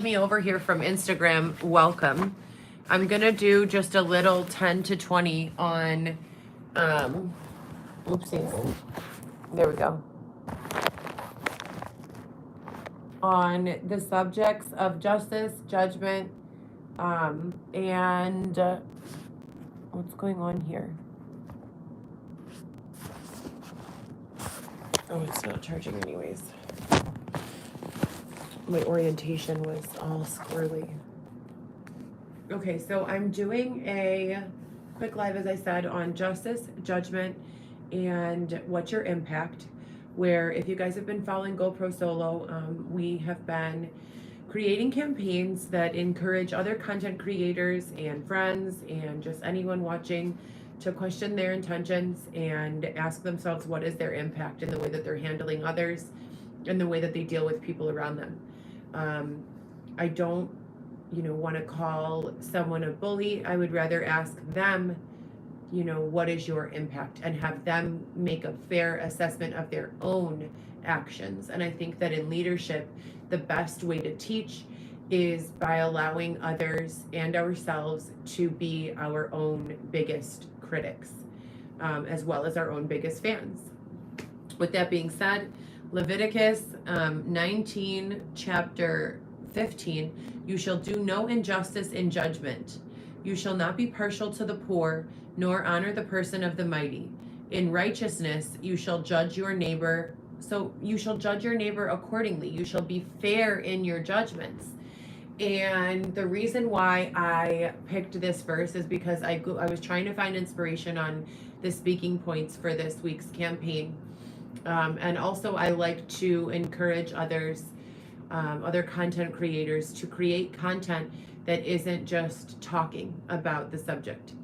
Me over here from Instagram, welcome. I'm gonna do just a little 10 to 20 on, oopsies, there we go, on the subjects of justice, judgment, and what's going on here? Oh, it's not charging anyways. My orientation was all squirrely. Okay, so I'm doing a quick live, as I said, on justice, judgment, and what's your impact. Where, if you guys have been following GoPro Solo, we have been creating campaigns that encourage other content creators and friends and just anyone watching to question their intentions and ask themselves what is their impact in the way that they're handling others and the way that they deal with people around them. I don't want to call someone a bully. I would rather ask them, what is your impact, and have them make a fair assessment of their own actions. And I think that in leadership, the best way to teach is by allowing others and ourselves to be our own biggest critics, as well as our own biggest fans. With that being said, Leviticus 19, chapter 15, you shall do no injustice in judgment. You shall not be partial to the poor, nor honor the person of the mighty. In righteousness you shall judge your neighbor. So you shall judge your neighbor accordingly. You shall be fair in your judgments. And the reason why I picked this verse is because I was trying to find inspiration on the speaking points for this week's campaign. And also I like to encourage others, other content creators, to create content that isn't just talking about the subject.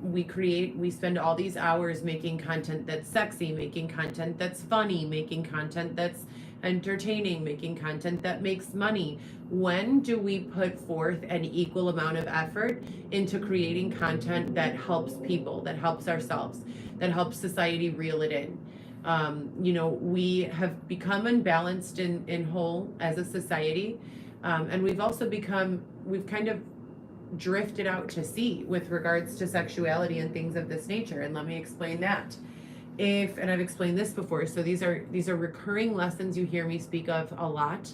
We spend all these hours making content that's sexy, making content that's funny, making content that's entertaining, making content that makes money. When do we put forth an equal amount of effort into creating content that helps people, that helps ourselves, that helps society reel it in? We have become unbalanced in whole as a society, and we've kind of drifted out to sea with regards to sexuality and things of this nature. And let me explain that. And I've explained this before, so these are recurring lessons you hear me speak of a lot.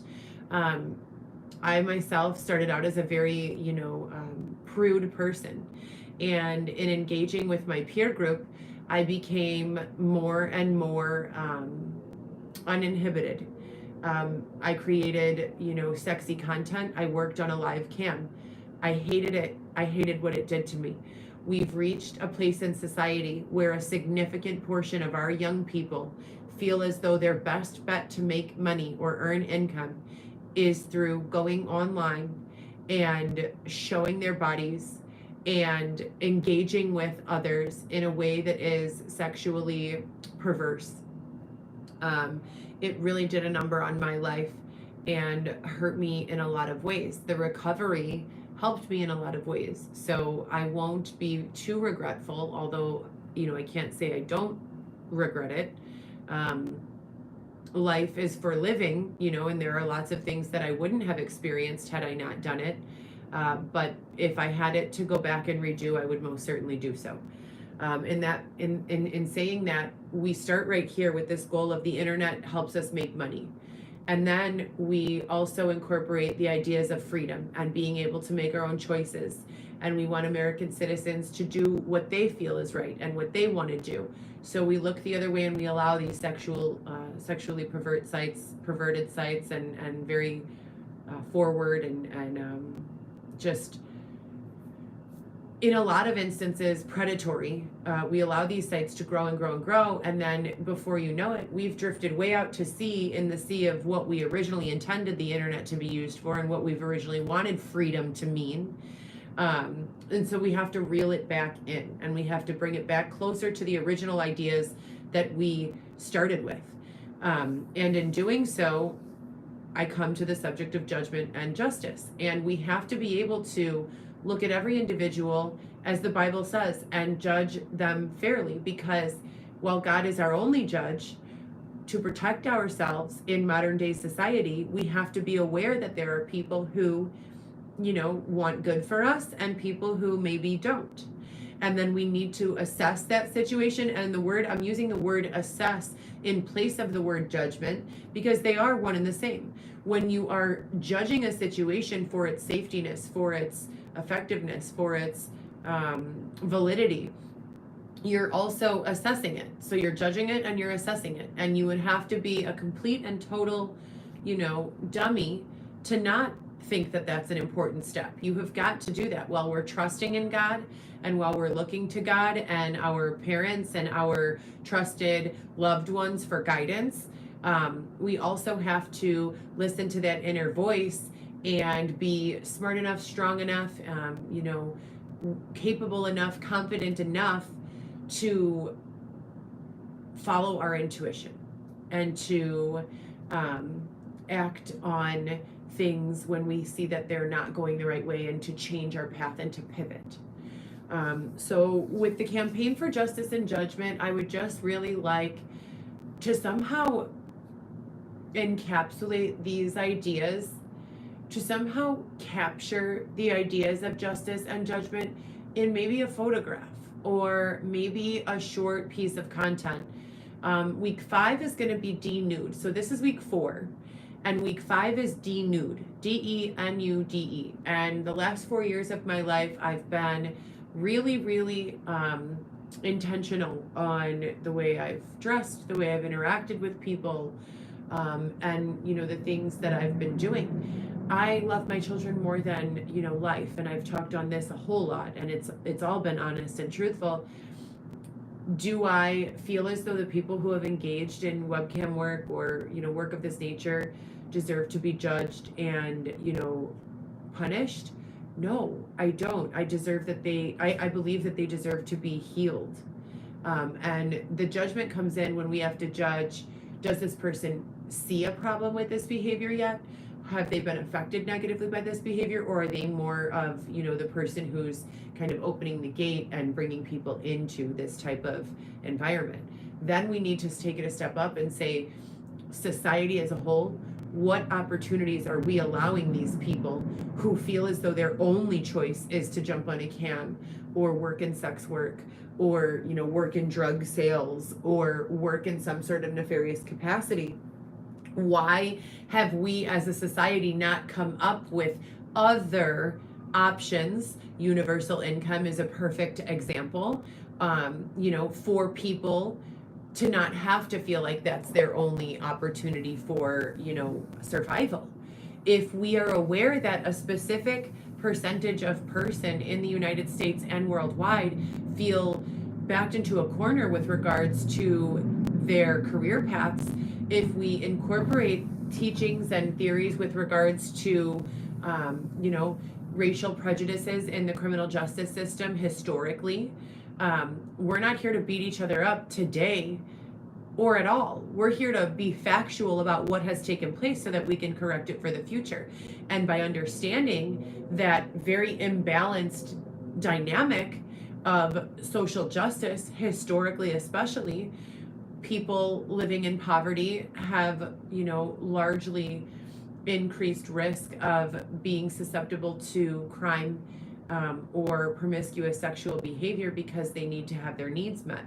I myself started out as a very prude person, and in engaging with my peer group, I became more and more uninhibited. I created, sexy content. I worked on a live cam. I hated it. I hated what it did to me. We've reached a place in society where a significant portion of our young people feel as though their best bet to make money or earn income is through going online and showing their bodies and engaging with others in a way that is sexually perverse. It really did a number on my life and hurt me in a lot of ways. The recovery helped me in a lot of ways, so I won't be too regretful, although I can't say I don't regret it. Life is for living, and there are lots of things that I wouldn't have experienced had I not done it. But if I had it to go back and redo, I would most certainly do so. In saying that, we start right here with this goal of the internet helps us make money. And then we also incorporate the ideas of freedom and being able to make our own choices. And we want American citizens to do what they feel is right and what they want to do. So we look the other way and we allow these sexually perverted sites and very forward and just in a lot of instances predatory. We allow these sites to grow and grow and grow, and then before you know it, we've drifted way out to sea, in the sea of what we originally intended the internet to be used for and what we've originally wanted freedom to mean. And so we have to reel it back in, and we have to bring it back closer to the original ideas that we started with. And in doing so, I come to the subject of judgment and justice. And we have to be able to look at every individual, as the Bible says, and judge them fairly, because while God is our only judge, to protect ourselves in modern day society, we have to be aware that there are people who, want good for us and people who maybe don't. And then we need to assess that situation. And I'm using the word assess in place of the word judgment, because they are one and the same. When you are judging a situation for its safetiness, for its effectiveness, for its validity, you're also assessing it. So you're judging it and you're assessing it. And you would have to be a complete and total, dummy to not think that that's an important step. You have got to do that while we're trusting in God and while we're looking to God and our parents and our trusted loved ones for guidance. We also have to listen to that inner voice and be smart enough, strong enough, capable enough, confident enough to follow our intuition and to act on things when we see that they're not going the right way, and to change our path and to pivot. So with the campaign for justice and judgment, I would just really like to somehow encapsulate these ideas, to somehow capture the ideas of justice and judgment in maybe a photograph or maybe a short piece of content. Week 5 is going to be denude. So this is week 4. And week 5 is denude, D-E-N-U-D-E. And the last 4 years of my life, I've been really, really intentional on the way I've dressed, the way I've interacted with people, and, the things that I've been doing. I love my children more than, life. And I've talked on this a whole lot, and it's all been honest and truthful. Do I feel as though the people who have engaged in webcam work or, work of this nature deserve to be judged and, punished? No, I don't. I believe that they deserve to be healed. And the judgment comes in when we have to judge, does this person see a problem with this behavior yet? Have they been affected negatively by this behavior, or are they more of, the person who's kind of opening the gate and bringing people into this type of environment? Then we need to take it a step up and say, society as a whole, what opportunities are we allowing these people who feel as though their only choice is to jump on a cam or work in sex work or, work in drug sales or work in some sort of nefarious capacity? Why have we as a society not come up with other options? Universal income is a perfect example, for people to not have to feel like that's their only opportunity for, survival. If we are aware that a specific percentage of person in the United States and worldwide feel backed into a corner with regards to their career paths, if we incorporate teachings and theories with regards to, racial prejudices in the criminal justice system historically, we're not here to beat each other up today or at all. We're here to be factual about what has taken place so that we can correct it for the future. And by understanding that very imbalanced dynamic of social justice, historically especially, people living in poverty have, largely increased risk of being susceptible to crime or promiscuous sexual behavior because they need to have their needs met.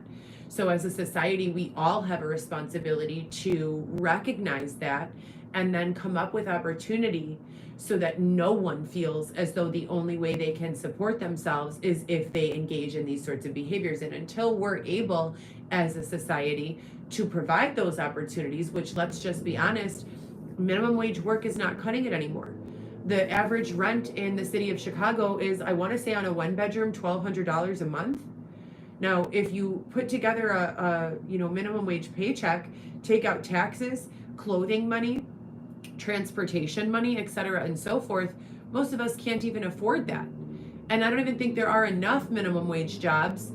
So as a society, we all have a responsibility to recognize that and then come up with opportunity so that no one feels as though the only way they can support themselves is if they engage in these sorts of behaviors. And until we're able as a society to provide those opportunities, which, let's just be honest, minimum wage work is not cutting it anymore. The average rent in the city of Chicago is, I want to say, on a 1-bedroom, $1,200 a month. Now, if you put together a minimum wage paycheck, take out taxes, clothing money, transportation money, etc., and so forth, most of us can't even afford that. And I don't even think there are enough minimum wage jobs,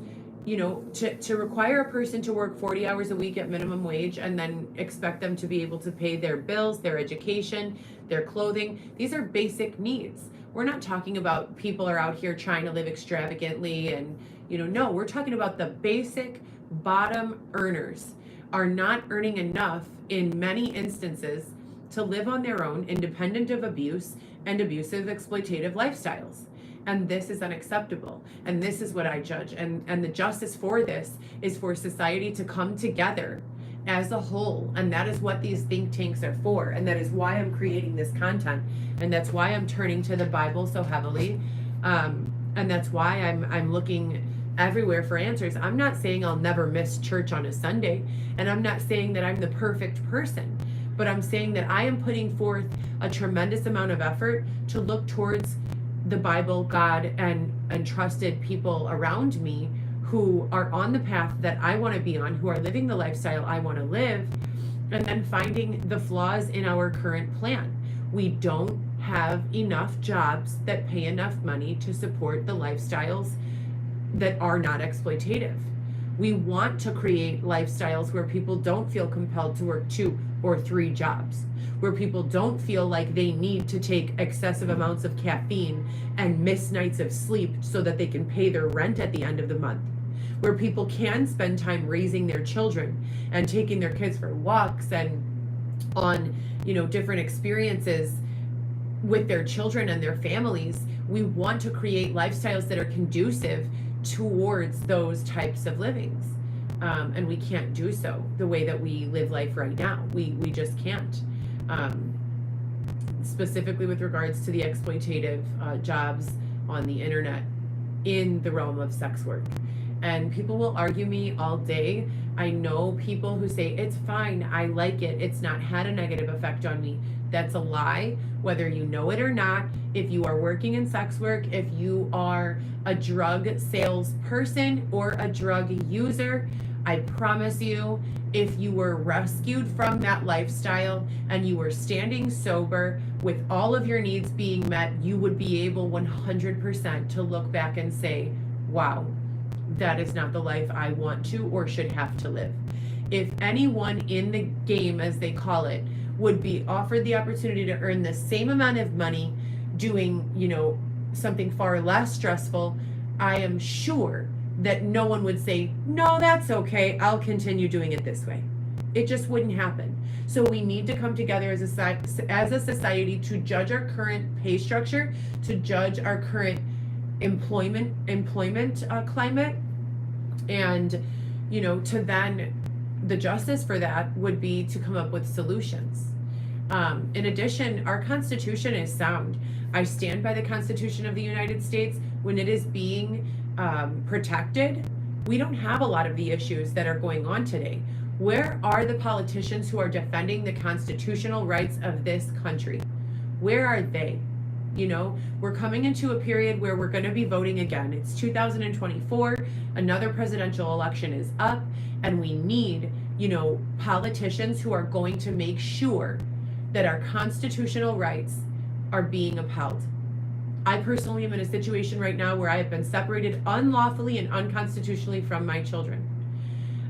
to require a person to work 40 hours a week at minimum wage and then expect them to be able to pay their bills, their education, their clothing. These are basic needs. We're not talking about people are out here trying to live extravagantly and, no, we're talking about the basic bottom earners. are not earning enough in many instances to live on their own, independent of abuse and abusive exploitative lifestyles. And this is unacceptable. And this is what I judge. And the justice for this is for society to come together as a whole. And that is what these think tanks are for. And that is why I'm creating this content. And that's why I'm turning to the Bible so heavily. And that's why I'm looking everywhere for answers. I'm not saying I'll never miss church on a Sunday. And I'm not saying that I'm the perfect person. But I'm saying that I am putting forth a tremendous amount of effort to look towards the Bible, God, and trusted people around me who are on the path that I want to be on, who are living the lifestyle I want to live, and then finding the flaws in our current plan. We don't have enough jobs that pay enough money to support the lifestyles that are not exploitative. We want to create lifestyles where people don't feel compelled to work 2 or 3 jobs, where people don't feel like they need to take excessive amounts of caffeine and miss nights of sleep so that they can pay their rent at the end of the month, where people can spend time raising their children and taking their kids for walks and on, different experiences with their children and their families. We want to create lifestyles that are conducive towards those types of livings. And we can't do so the way that we live life right now. We just can't. Specifically with regards to the exploitative jobs on the internet in the realm of sex work. And people will argue me all day. I know people who say, it's fine, I like it, it's not had a negative effect on me. That's a lie, whether you know it or not. If you are working in sex work, if you are a drug salesperson or a drug user, I promise you, if you were rescued from that lifestyle and you were standing sober with all of your needs being met, you would be able 100% to look back and say, wow, that is not the life I want to or should have to live. If anyone in the game, as they call it, would be offered the opportunity to earn the same amount of money doing, something far less stressful, I am sure that no one would say, no, that's okay, I'll continue doing it this way. It just wouldn't happen. So we need to come together as a society to judge our current pay structure, to judge our current employment climate, and to then the justice for that would be to come up with solutions. In addition, our Constitution is sound. I stand by the Constitution of the United States. When it is being protected, we don't have a lot of the issues that are going on today. Where are the politicians who are defending the constitutional rights of this country? Where are they? We're coming into a period where we're going to be voting again. It's 2024. Another presidential election is up, and we need, politicians who are going to make sure that our constitutional rights are being upheld. I personally am in a situation right now where I have been separated unlawfully and unconstitutionally from my children.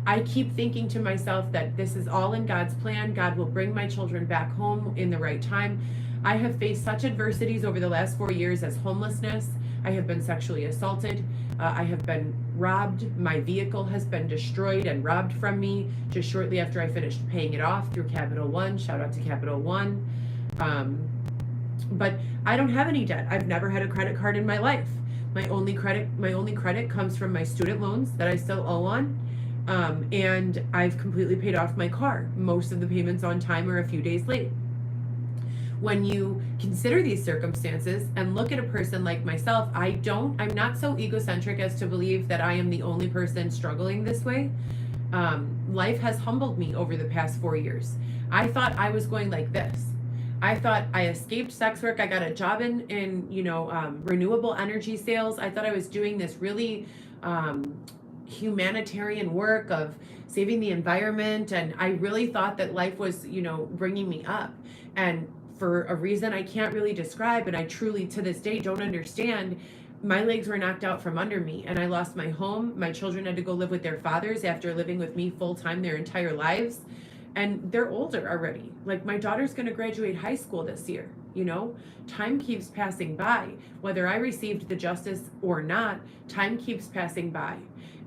I keep thinking to myself that this is all in God's plan. God will bring my children back home in the right time. I have faced such adversities over the last 4 years as homelessness. I have been sexually assaulted. I have been robbed. My vehicle has been destroyed and robbed from me just shortly after I finished paying it off through Capital One. Shout out to Capital One. But I don't have any debt. I've never had a credit card in my life. My only credit comes from my student loans that I still owe on. And I've completely paid off my car. Most of the payments on time or a few days late. When you consider these circumstances and look at a person like myself, I'm not so egocentric as to believe that I am the only person struggling this way. Life has humbled me over the past 4 years. I thought I was going like this. I thought I escaped sex work. I got a job in renewable energy sales. I thought I was doing this really humanitarian work of saving the environment, and I really thought that life was, bringing me up. And for a reason I can't really describe, and I truly to this day don't understand, my legs were knocked out from under me, and I lost my home. My children had to go live with their fathers after living with me full time their entire lives. And they're older already. Like, my daughter's going to graduate high school this year. You know, time keeps passing by. Whether I received the justice or not, time keeps passing by.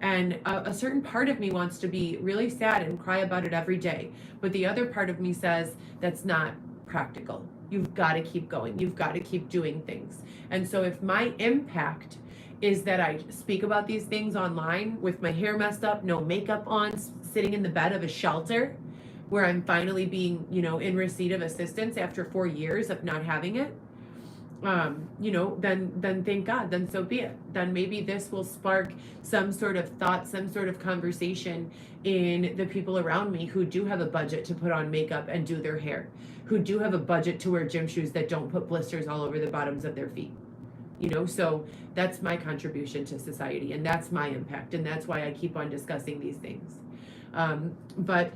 And a certain part of me wants to be really sad and cry about it every day. But the other part of me says that's not practical. You've got to keep going. You've got to keep doing things. And so if my impact is that I speak about these things online with my hair messed up, no makeup on, sitting in the bed of a shelter, where I'm finally being, in receipt of assistance after 4 years of not having it, then thank God, then so be it. Then maybe this will spark some sort of thought, some sort of conversation in the people around me who do have a budget to put on makeup and do their hair, who do have a budget to wear gym shoes that don't put blisters all over the bottoms of their feet. So that's my contribution to society, and that's my impact, and that's why I keep on discussing these things. But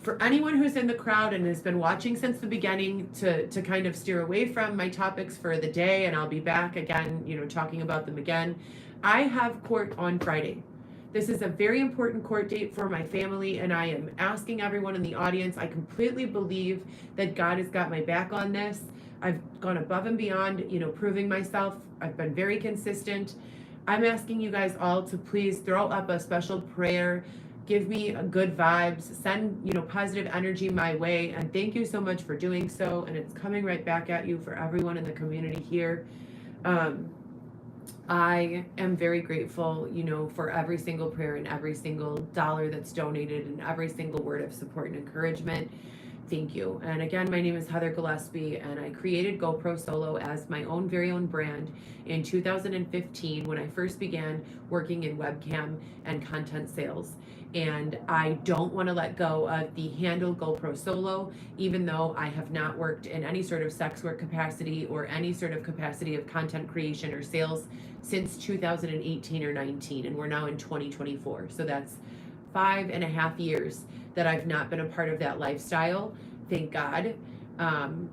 for anyone who's in the crowd and has been watching since the beginning to kind of steer away from my topics for the day, and I'll be back again, talking about them again. I have court on Friday. This is a very important court date for my family, and I am asking everyone in the audience. I completely believe that God has got my back on this. I've gone above and beyond, proving myself. I've been very consistent. I'm asking you guys all to please throw up a special prayer. Give me good vibes, send, positive energy my way. And thank you so much for doing so. And it's coming right back at you for everyone in the community here. I am very grateful, for every single prayer and every single dollar that's donated and every single word of support and encouragement. Thank you. And again, my name is Heather Gillespie, and I created GoPro Solo as my own very own brand in 2015 when I first began working in webcam and content sales. And I don't want to let go of the handle GoPro Solo, even though I have not worked in any sort of sex work capacity or any sort of capacity of content creation or sales since 2018 or 19, and we're now in 2024. So that's 5.5 years that I've not been a part of that lifestyle, thank God. And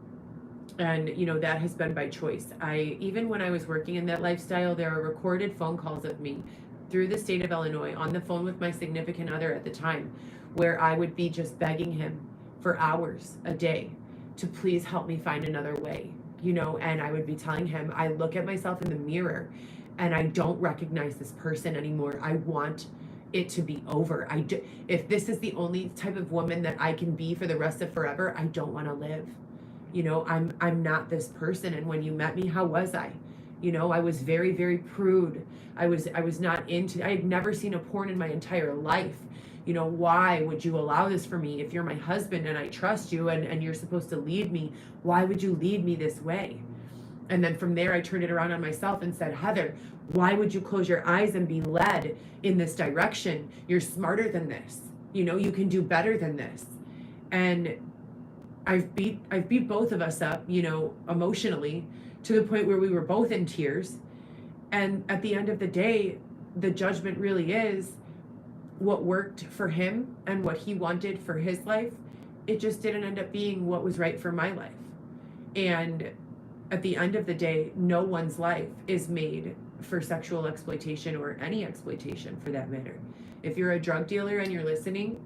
that has been by choice. Even when I was working in that lifestyle, there are recorded phone calls of me through the state of Illinois on the phone with my significant other at the time, where I would be just begging him for hours a day to please help me find another way, and I would be telling him, I look at myself in the mirror and I don't recognize this person anymore. I want it to be over. If this is the only type of woman that I can be for the rest of forever, I don't want to live. I'm not this person. And when you met me, how was I? I was very, very prude. I was not into, I had never seen a porn in my entire life. Why would you allow this for me? If you're my husband and I trust you and you're supposed to lead me, why would you lead me this way? And then from there, I turned it around on myself and said, Heather, why would you close your eyes and be led in this direction? You're smarter than this. You can do better than this. And I've beat both of us up, emotionally, to the point where we were both in tears. And at the end of the day, the judgment really is what worked for him and what he wanted for his life. It just didn't end up being what was right for my life. And at the end of the day, no one's life is made for sexual exploitation or any exploitation for that matter. If you're a drug dealer and you're listening,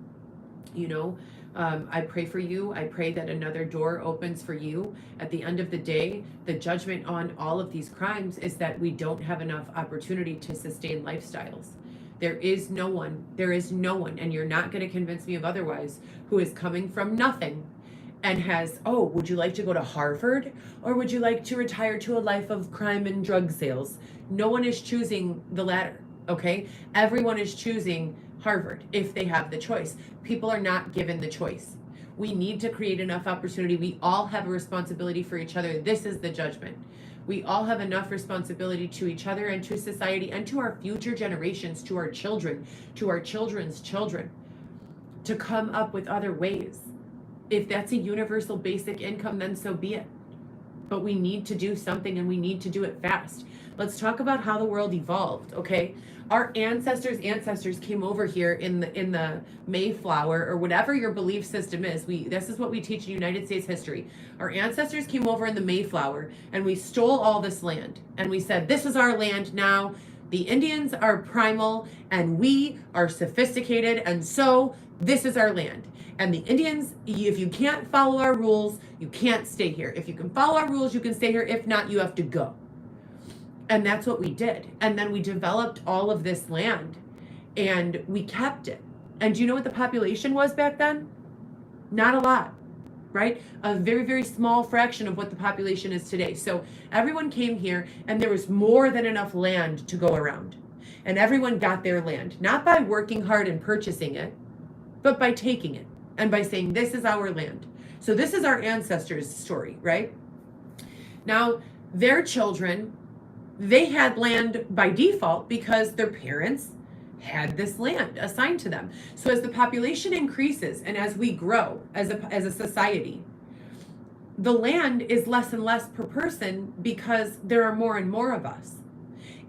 I pray for you. I pray that another door opens for you. At the end of the day, the judgment on all of these crimes is that we don't have enough opportunity to sustain lifestyles. There is no one, and you're not going to convince me of otherwise, who is coming from nothing and has, would you like to go to Harvard, or would you like to retire to a life of crime and drug sales? No one is choosing the latter, okay? Everyone is choosing Harvard if they have the choice. People are not given the choice. We need to create enough opportunity. We all have a responsibility for each other. This is the judgment. We all have enough responsibility to each other and to society and to our future generations, to our children, to our children's children, to come up with other ways. If that's a universal basic income, then so be it. But we need to do something, and we need to do it fast. Let's talk about how the world evolved, okay? Our ancestors came over here in the Mayflower, or whatever your belief system is. This is what we teach in United States history. Our ancestors came over in the Mayflower, and we stole all this land. And we said, this is our land now. The Indians are primal and we are sophisticated, and so this is our land. And the Indians, if you can't follow our rules, you can't stay here. If you can follow our rules, you can stay here. If not, you have to go. And that's what we did. And then we developed all of this land and we kept it. And do you know what the population was back then? Not a lot, right? A very, very small fraction of what the population is today. So everyone came here and there was more than enough land to go around. And everyone got their land, not by working hard and purchasing it, but by taking it and by saying, this is our land. So this is our ancestors' story, right? Now, their children, they had land by default because their parents had this land assigned to them. So as the population increases and as we grow as a society, the land is less and less per person because there are more and more of us.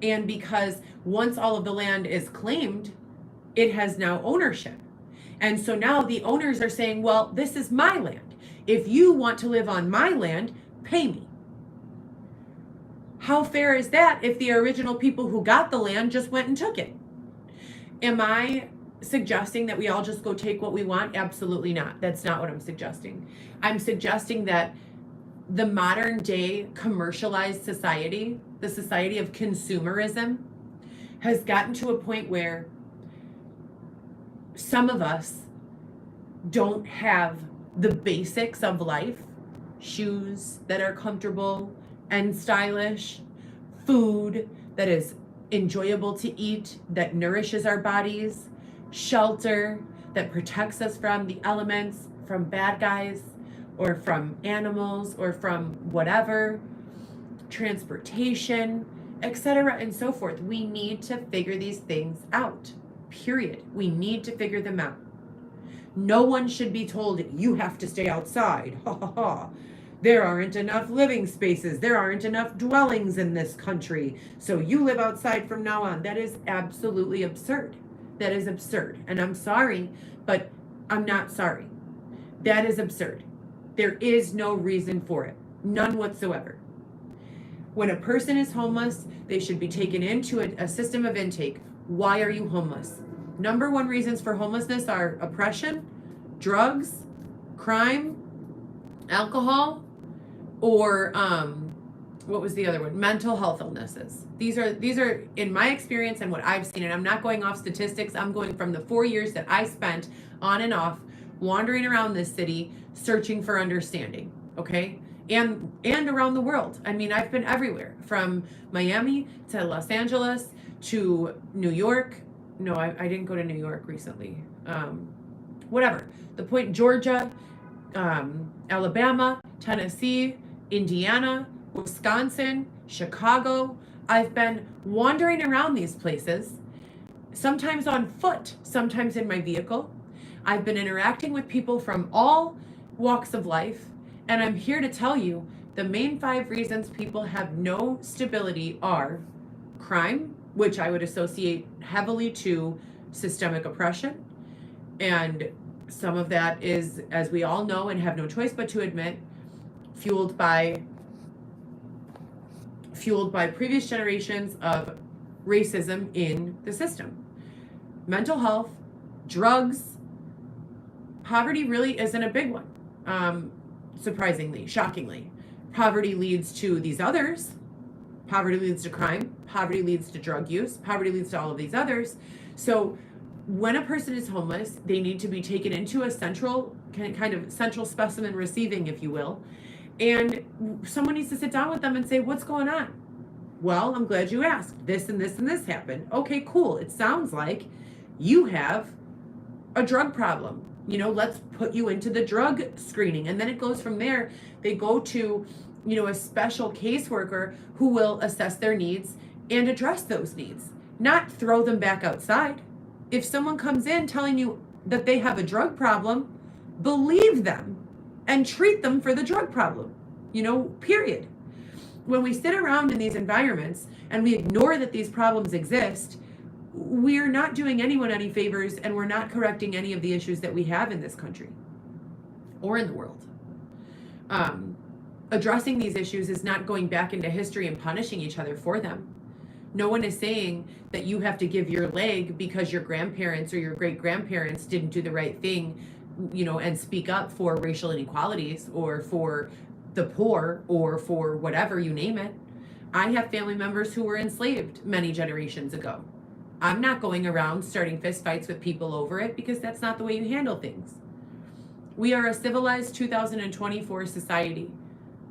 And because once all of the land is claimed, it has now ownership. And so now the owners are saying, well, this is my land. If you want to live on my land, pay me. How fair is that if the original people who got the land just went and took it? Am I suggesting that we all just go take what we want? Absolutely not. That's not what I'm suggesting. I'm suggesting that the modern day commercialized society, the society of consumerism, has gotten to a point where some of us don't have the basics of life, shoes that are comfortable and stylish, food that is enjoyable to eat, that nourishes our bodies, shelter that protects us from the elements, from bad guys, or from animals, or from whatever, transportation, etc., and so forth. We need to figure these things out, period. We need to figure them out. No one should be told, you have to stay outside. Ha ha ha. There aren't enough living spaces. There aren't enough dwellings in this country. So you live outside from now on. That is absolutely absurd. That is absurd. And I'm sorry, but I'm not sorry. That is absurd. There is no reason for it. None whatsoever. When a person is homeless, they should be taken into a system of intake. Why are you homeless? Number one reasons for homelessness are oppression, drugs, crime, alcohol, or what was the other one? Mental health illnesses. These are in my experience and what I've seen, and I'm not going off statistics. I'm going from the 4 years that I spent on and off wandering around this city searching for understanding, okay? And around the world. I mean, I've been everywhere, from Miami to Los Angeles to New York. No, I didn't go to New York recently. Whatever. The point, Georgia, Alabama, Tennessee, Indiana, Wisconsin, Chicago. I've been wandering around these places, sometimes on foot, sometimes in my vehicle. I've been interacting with people from all walks of life, and I'm here to tell you the main 5 reasons people have no stability are crime, which I would associate heavily to systemic oppression, and some of that is, as we all know and have no choice but to admit, fueled by previous generations of racism in the system. Mental health, drugs, poverty really isn't a big one. Surprisingly, shockingly. Poverty leads to these others. Poverty leads to crime. Poverty leads to drug use. Poverty leads to all of these others. So when a person is homeless, they need to be taken into a central specimen receiving, if you will. And someone needs to sit down with them and say, what's going on? Well, I'm glad you asked. This and this and this happened. Okay, cool. It sounds like you have a drug problem. You know, let's put you into the drug screening. And then it goes from there. They go to, a special caseworker who will assess their needs and address those needs, not throw them back outside. If someone comes in telling you that they have a drug problem, believe them and treat them for the drug problem, period. When we sit around in these environments and we ignore that these problems exist, we're not doing anyone any favors, and we're not correcting any of the issues that we have in this country or in the world. Addressing these issues is not going back into history and punishing each other for them. No one is saying that you have to give your leg because your grandparents or your great grandparents didn't do the right thing, and speak up for racial inequalities or for the poor or for whatever, you name it. I have family members who were enslaved many generations ago. I'm not going around starting fist fights with people over it, because that's not the way you handle things. We are a civilized 2024 society.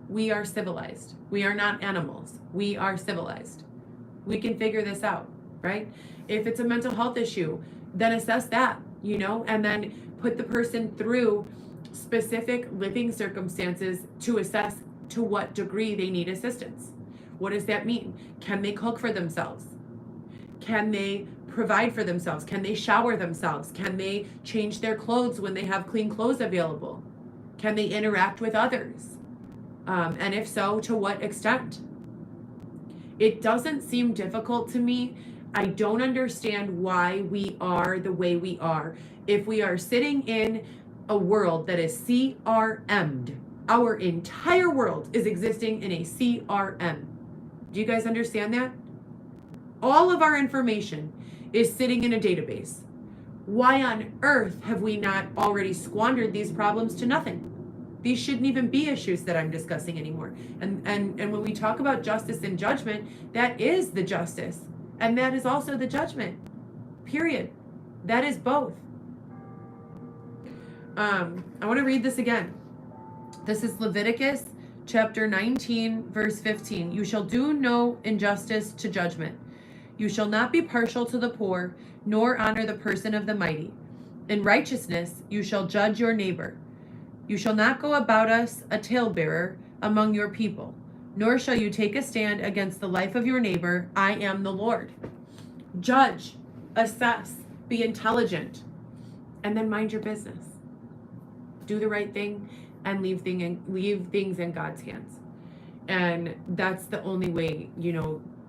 We are civilized. We are not animals. We are civilized. We can figure this out, right? If it's a mental health issue, then assess that, and then put the person through specific living circumstances to assess to what degree they need assistance. What does that mean? Can they cook for themselves? Can they provide for themselves? Can they shower themselves? Can they change their clothes when they have clean clothes available? Can they interact with others? And if so, to what extent? It doesn't seem difficult to me. I don't understand why we are the way we are. If we are sitting in a world that is CRM'd, our entire world is existing in a CRM. Do you guys understand that? All of our information is sitting in a database. Why on earth have we not already squandered these problems to nothing? These shouldn't even be issues that I'm discussing anymore. And when we talk about justice and judgment, that is the justice. And that is also the judgment. Period. That is both. I want to read this again. This is Leviticus chapter 19, verse 15. You shall do no injustice to judgment. You shall not be partial to the poor, nor honor the person of the mighty. In righteousness you shall judge your neighbor. You shall not go about us a talebearer among your people, nor shall you take a stand against the life of your neighbor. I am the Lord. Judge, assess, be intelligent, and then mind your business. Do the right thing and leave things in God's hands. And that's the only way,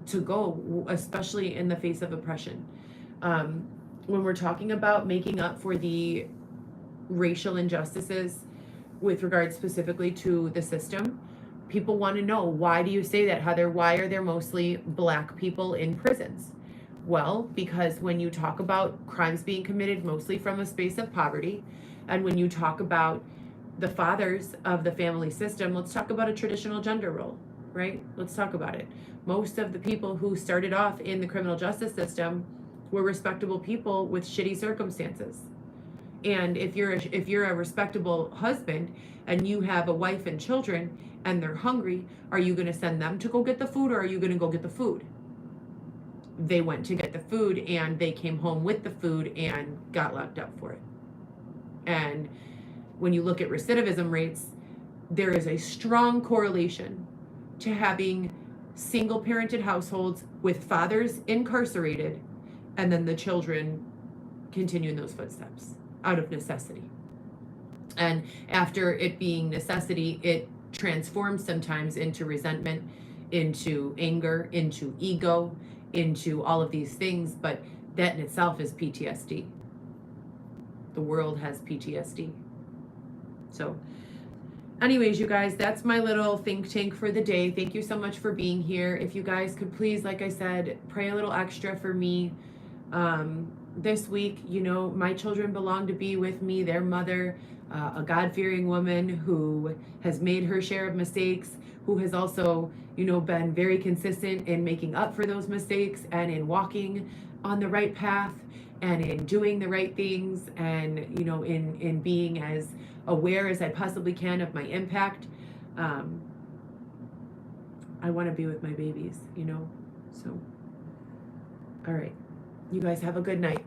to go, especially in the face of oppression. When we're talking about making up for the racial injustices with regard specifically to the system, people want to know, why do you say that, Heather? Why are there mostly Black people in prisons? Well, because when you talk about crimes being committed mostly from a space of poverty, and when you talk about the fathers of the family system, let's talk about a traditional gender role, right? Let's talk about it. Most of the people who started off in the criminal justice system were respectable people with shitty circumstances. And if you're a respectable husband and you have a wife and children and they're hungry, are you going to send them to go get the food, or are you going to go get the food? They went to get the food, and they came home with the food and got locked up for it. And when you look at recidivism rates, there is a strong correlation to having single parented households with fathers incarcerated, and then the children continue in those footsteps out of necessity. And after it being necessity, it transforms sometimes into resentment, into anger, into ego, into all of these things. But that in itself is PTSD. The world has PTSD. So anyways, you guys, that's my little think tank for the day. Thank you so much for being here. If you guys could please, like I said, pray a little extra for me. This week, my children belong to be with me, their mother, a God-fearing woman who has made her share of mistakes, who has also, been very consistent in making up for those mistakes and in walking on the right path and in doing the right things, and, in being as aware as I possibly can of my impact. I want to be with my babies, so, all right. You guys have a good night.